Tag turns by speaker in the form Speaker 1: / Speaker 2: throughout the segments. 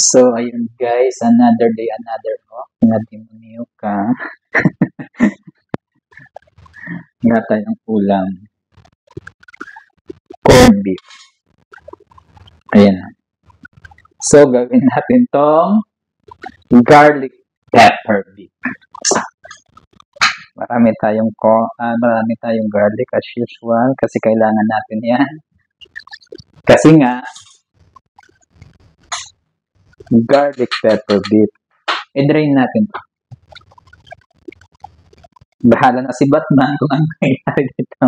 Speaker 1: So, ayun guys, another day, another walk. Nadimuniw ka. Nga tayong ulam. Corned beef. Ayan. So, gawin natin tong garlic pepper beef. Marami tayong garlic as usual kasi kailangan natin yan. Kasi nga, garlic pepper beef. I-drain natin to. Bahala na si Batman kung ano nangyayari dito.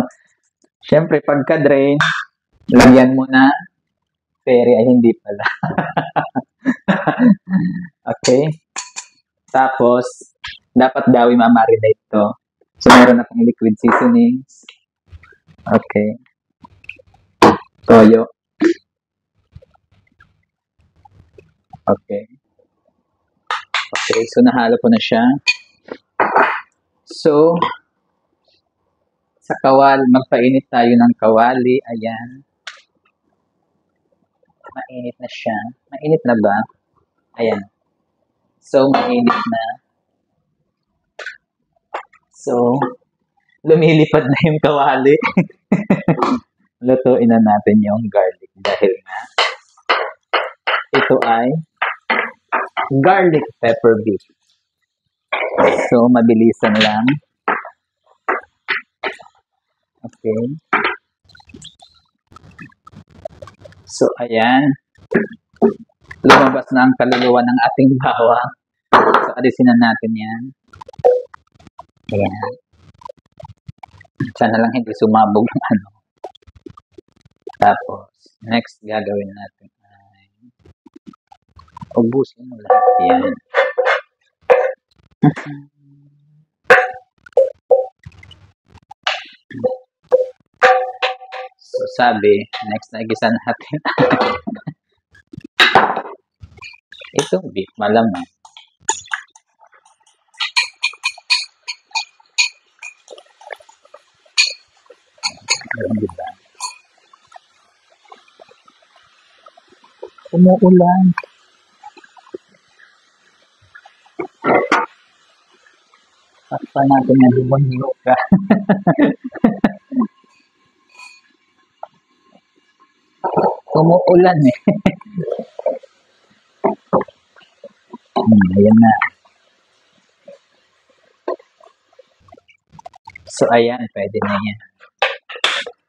Speaker 1: Siyempre, pagka-drain, lagyan mo na peri ay hindi pala. Okay? Tapos, dapat daw i-marinate to. So, meron akong liquid seasonings. Okay. Toyo. Okay. Okay, so nahalo ko na siya. So, sa magpainit tayo ng kawali. Ayan. Mainit na siya. Mainit na ba? Ayan. So, mainit na. So, lumilipad na yung kawali. Lutuin na natin yung garlic dahil nga ito ay garlic pepper beef. So, mabilisan lang. Okay. So, ayan. Lumabas na ang kaluluwa ng ating bawang. So, alisin na natin yan. Ayan. Sana lang hindi sumabog yung ano. Tapos, next gagawin natin ay ubusin mo lahat yan. So, sabi, next na igisa natin. Itong beef, malamang. Diba? Umuulan. Pakpa natin yung lumunyo ka. Umuulan eh. Ayan na. So, ayan, pwede na yan.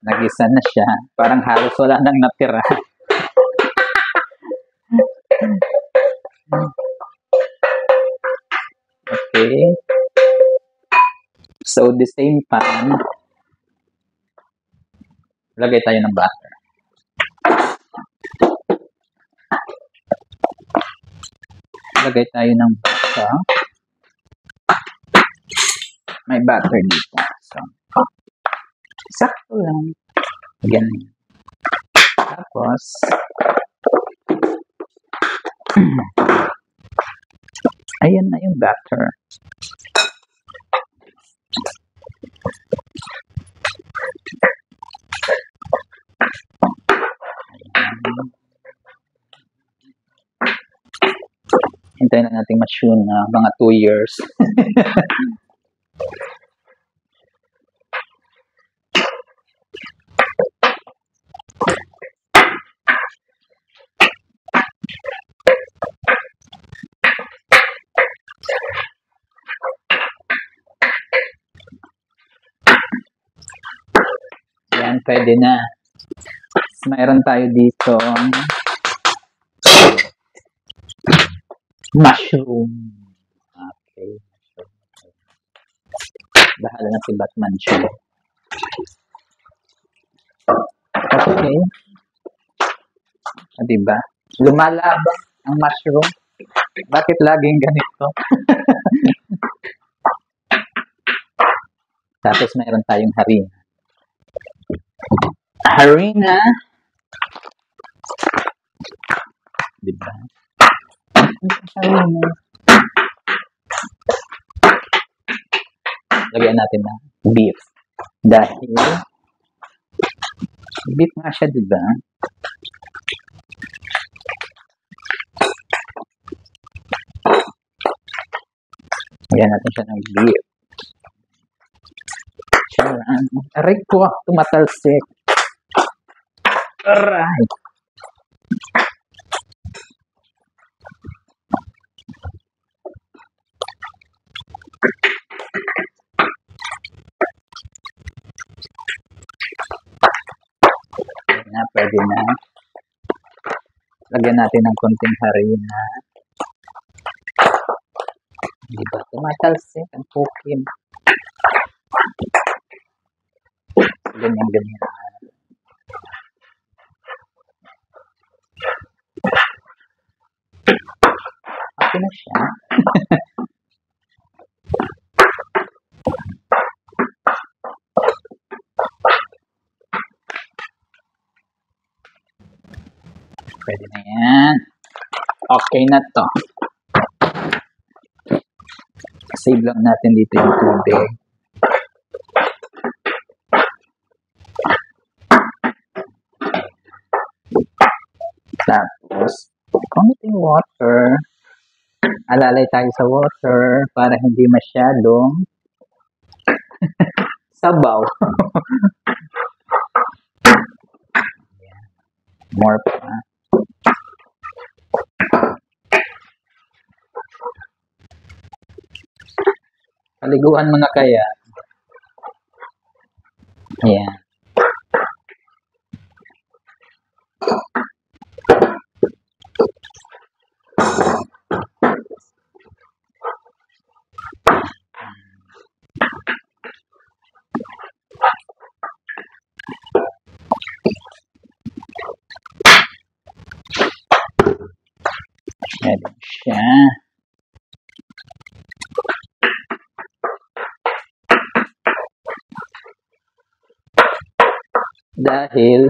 Speaker 1: Nagisa na siya. Parang halos wala nang natira. Okay. So, the same pan, lagay tayo ng butter. Lagay tayo ng butter. May butter dito. So, sakto lang. Ganyan. Tapos, ayan na yung butter. Hintayin na natin ma-tune na mga 2 years. Yan, pwede na. Mayroon tayo dito mushroom. Okay. Bahala na si Batman siya. Okay. Diba? Lumalabas ang mushroom. Bakit laging ganito? Tapos mayroon tayong harina. Harina. Diba? Harina. Lagyan natin ng beef. Dahil beef nga siya, diba? Lagyan natin siya ng beef. Charan. Aray ko, tumatalsik. Aray. Na, pwede na. Lagyan natin ng konting harina. Diba? Tumatalsik ang pukin. Ganyan. Okay na siya. Pwede na yan. Okay na to. Save lang natin dito yung tubig. Tapos, konting water. Alalay tayo sa water para hindi masyadong sabaw. More pa. Paliguan mo na kaya. Ayan. Ayan siya. Dahil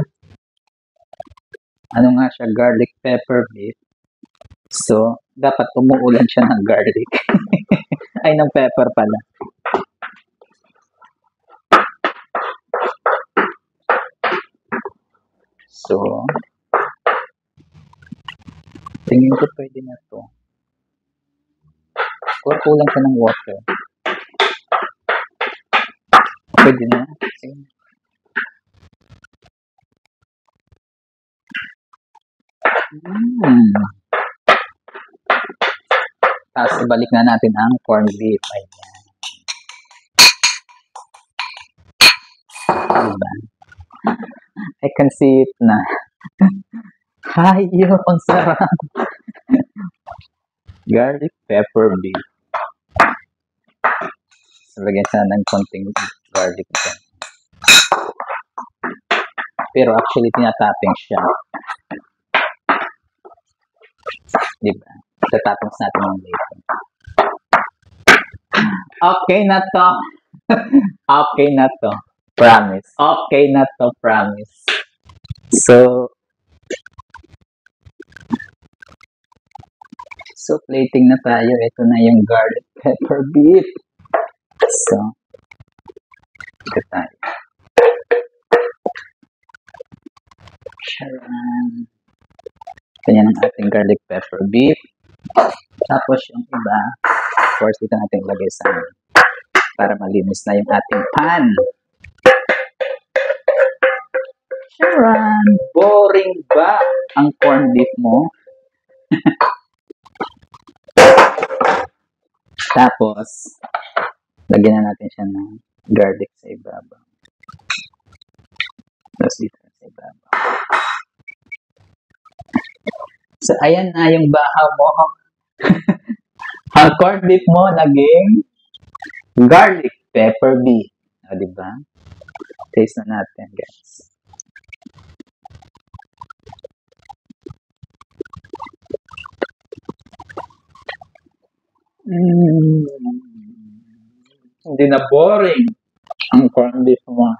Speaker 1: ano nga siya, garlic pepper beef. So, dapat umuulan siya ng garlic. Ay, ng pepper pala. So, tingin ko pwede na to. Kulang siya ng water. Pwede na. Sige. Tapos ibalik na natin ang corned beef. Ayan. Diba? I can see it na. Hayo, ang sarap. Garlic pepper beef. So, lagyan sana ng konting garlic dyan. Pero actually, tinatapping siya. Diba? Tatapos natin yung bacon. Okay na to. Okay na to. Promise. Okay na to. Promise. So, plating na tayo. Ito na yung garlic pepper beef. So, ito tayo. Charan. Ganyan ang ating garlic pepper beef. Tapos yung iba, of course, ito natin ilagay sa para malinis na yung ating pan. Charan! Boring ba ang corned beef mo? Tapos, lagyan na natin siya ng garlic sa ibabaw. Tapos dito sa ibabaw. So, ayan na yung bahaw mo. Ang corned beef mo naging garlic pepper beef. O, diba? Taste na natin, guys. Hindi na boring ang corned beef mo.